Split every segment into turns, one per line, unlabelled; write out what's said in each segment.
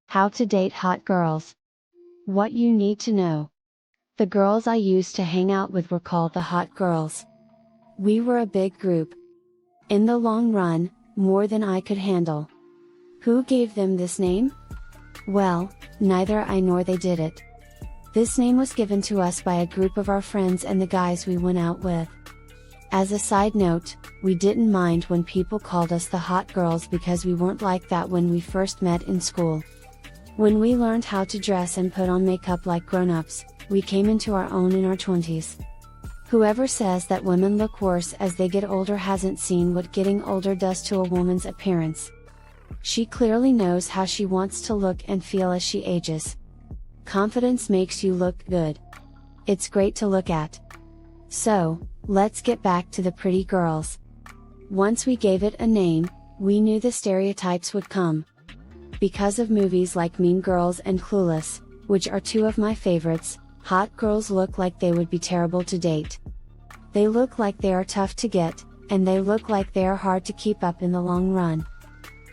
How to date hot girls. What you need to know. The girls I used to hang out with were called the hot girls. We were a big group. In the long run, more than I could handle. Who gave them this name? Well, neither I nor they did it. This name was given to us by a group of our friends and the guys we went out with. As a side note, we didn't mind when people called us the hot girls because we weren't like that when we first met in school. When we learned how to dress and put on makeup like grown-ups, we came into our own in our 20s. Whoever says that women look worse as they get older hasn't seen what getting older does to a woman's appearance. She clearly knows how she wants to look and feel as she ages. Confidence makes you look good. It's great to look at. So, let's get back to the pretty girls. Once we gave it a name, we knew the stereotypes would come. Because of movies like Mean Girls and Clueless, which are two of my favorites, hot girls look like they would be terrible to date. They look like they are tough to get, and they look like they are hard to keep up in the long run.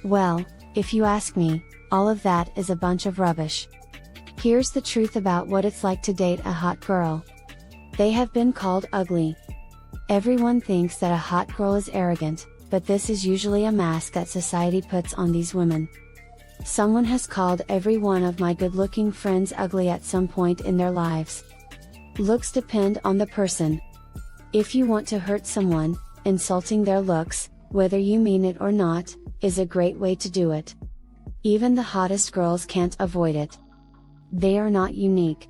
Well, if you ask me, all of that is a bunch of rubbish. Here's the truth about what it's like to date a hot girl. They have been called ugly. Everyone thinks that a hot girl is arrogant, but this is usually a mask that society puts on these women. Someone has called every one of my good-looking friends ugly at some point in their lives. Looks depend on the person. If you want to hurt someone, insulting their looks, whether you mean it or not, is a great way to do it. Even the hottest girls can't avoid it. They are not unique.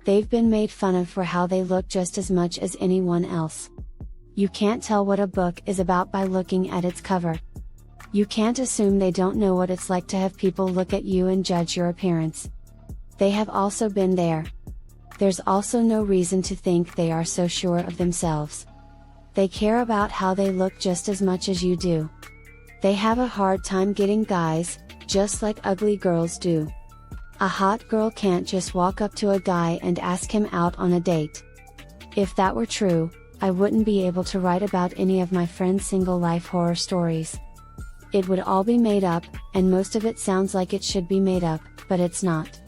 They've been made fun of for how they look just as much as anyone else. You can't tell what a book is about by looking at its cover. You can't assume they don't know what it's like to have people look at you and judge your appearance. They have also been there. There's also no reason to think they are so sure of themselves. They care about how they look just as much as you do. They have a hard time getting guys, just like ugly girls do. A hot girl can't just walk up to a guy and ask him out on a date. If that were true, I wouldn't be able to write about any of my friends' single life horror stories. It would all be made up, and most of it sounds like it should be made up, but it's not.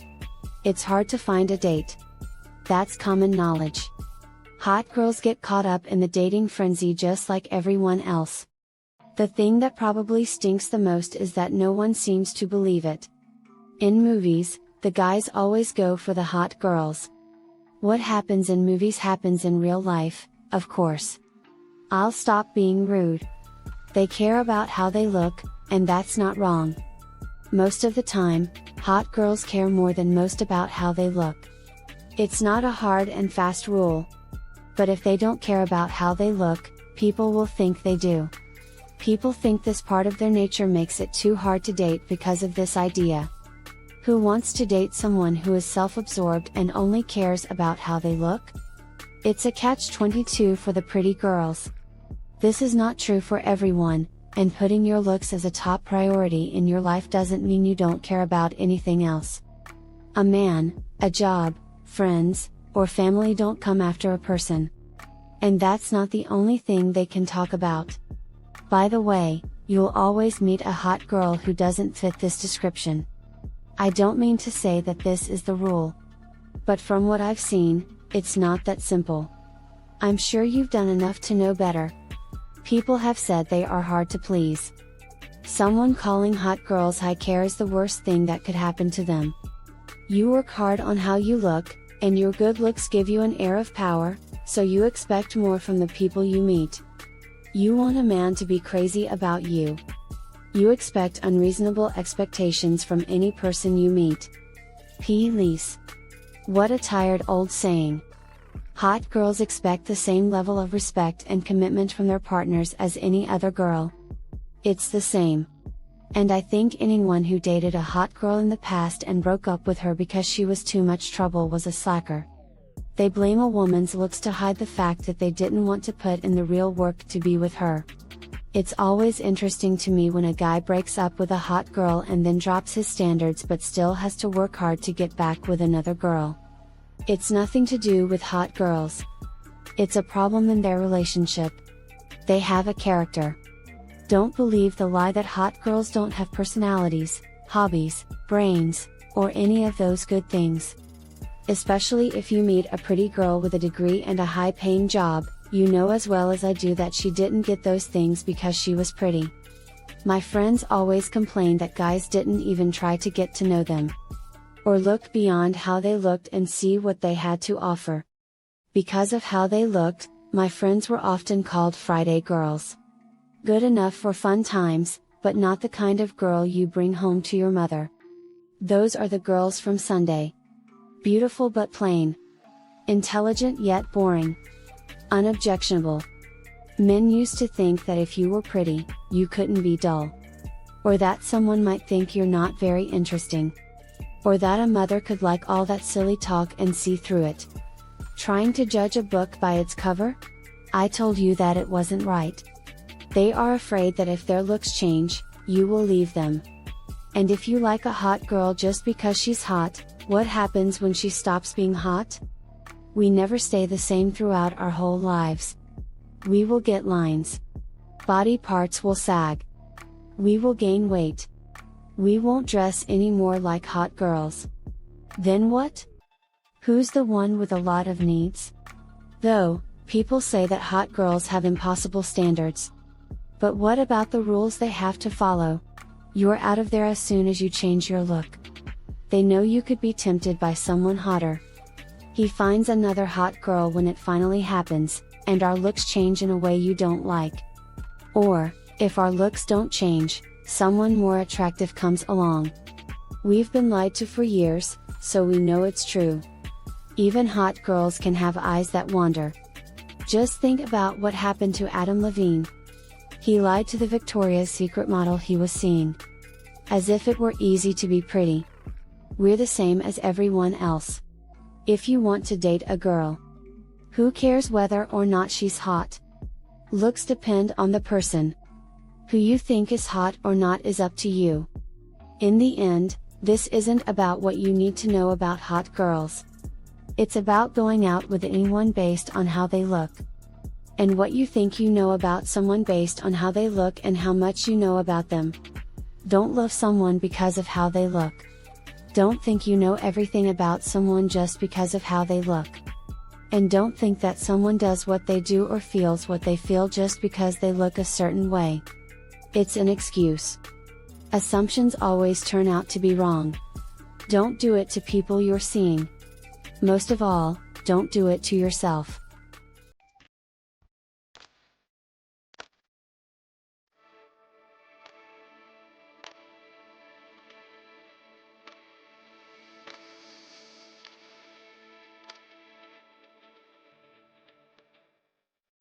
It's hard to find a date. That's common knowledge. Hot girls get caught up in the dating frenzy just like everyone else. The thing that probably stinks the most is that no one seems to believe it. In movies, the guys always go for the hot girls. What happens in movies happens in real life, of course. I'll stop being rude. They care about how they look, and that's not wrong. Most of the time, hot girls care more than most about how they look. It's not a hard and fast rule. But if they don't care about how they look, people will think they do. People think this part of their nature makes it too hard to date because of this idea. Who wants to date someone who is self-absorbed and only cares about how they look? It's a catch-22 for the pretty girls. This is not true for everyone, and putting your looks as a top priority in your life doesn't mean you don't care about anything else. A man, a job, friends, or family don't come after a person. And that's not the only thing they can talk about. By the way, you'll always meet a hot girl who doesn't fit this description. I don't mean to say that this is the rule. But from what I've seen, it's not that simple. I'm sure you've done enough to know better. People have said they are hard to please. Someone calling hot girls high care is the worst thing that could happen to them. You work hard on how you look, and your good looks give you an air of power, so you expect more from the people you meet. You want a man to be crazy about you. You expect unreasonable expectations from any person you meet. Please. What a tired old saying. Hot girls expect the same level of respect and commitment from their partners as any other girl. It's the same. And I think anyone who dated a hot girl in the past and broke up with her because she was too much trouble was a slacker. They blame a woman's looks to hide the fact that they didn't want to put in the real work to be with her. It's always interesting to me when a guy breaks up with a hot girl and then drops his standards but still has to work hard to get back with another girl. It's nothing to do with hot girls. It's a problem in their relationship. They have a character. Don't believe the lie that hot girls don't have personalities. hobbies, brains, or any of those good things. Especially if you meet a pretty girl with a degree and a high-paying job, you know as well as I do that she didn't get those things because she was pretty. My friends always complained that guys didn't even try to get to know them, or look beyond how they looked and see what they had to offer. Because of how they looked, my friends were often called Friday girls. Good enough for fun times, but not the kind of girl you bring home to your mother. Those are the girls from Sunday. Beautiful but plain. Intelligent yet boring. Unobjectionable. Men used to think that if you were pretty, you couldn't be dull. Or that someone might think you're not very interesting. Or that a mother could like all that silly talk and see through it. Trying to judge a book by its cover? I told you that it wasn't right. They are afraid that if their looks change, you will leave them. And if you like a hot girl just because she's hot, what happens when she stops being hot? We never stay the same throughout our whole lives. We will get lines. Body parts will sag. We will gain weight. We won't dress anymore like hot girls. Then what? Who's the one with a lot of needs? Though, people say that hot girls have impossible standards. But what about the rules they have to follow? You're out of there as soon as you change your look. They know you could be tempted by someone hotter. He finds another hot girl when it finally happens, and our looks change in a way you don't like. Or, if our looks don't change, someone more attractive comes along. We've been lied to for years, so we know it's true. Even hot girls can have eyes that wander. Just think about what happened to Adam Levine. He lied to the Victoria's Secret model he was seeing. As if it were easy to be pretty. We're the same as everyone else. If you want to date a girl, who cares whether or not she's hot? Looks depend on the person. Who you think is hot or not is up to you. In the end, this isn't about what you need to know about hot girls. It's about going out with anyone based on how they look. And what you think you know about someone based on how they look and how much you know about them. Don't love someone because of how they look. Don't think you know everything about someone just because of how they look. And don't think that someone does what they do or feels what they feel just because they look a certain way. It's an excuse. Assumptions always turn out to be wrong. Don't do it to people you're seeing. Most of all, don't do it to yourself.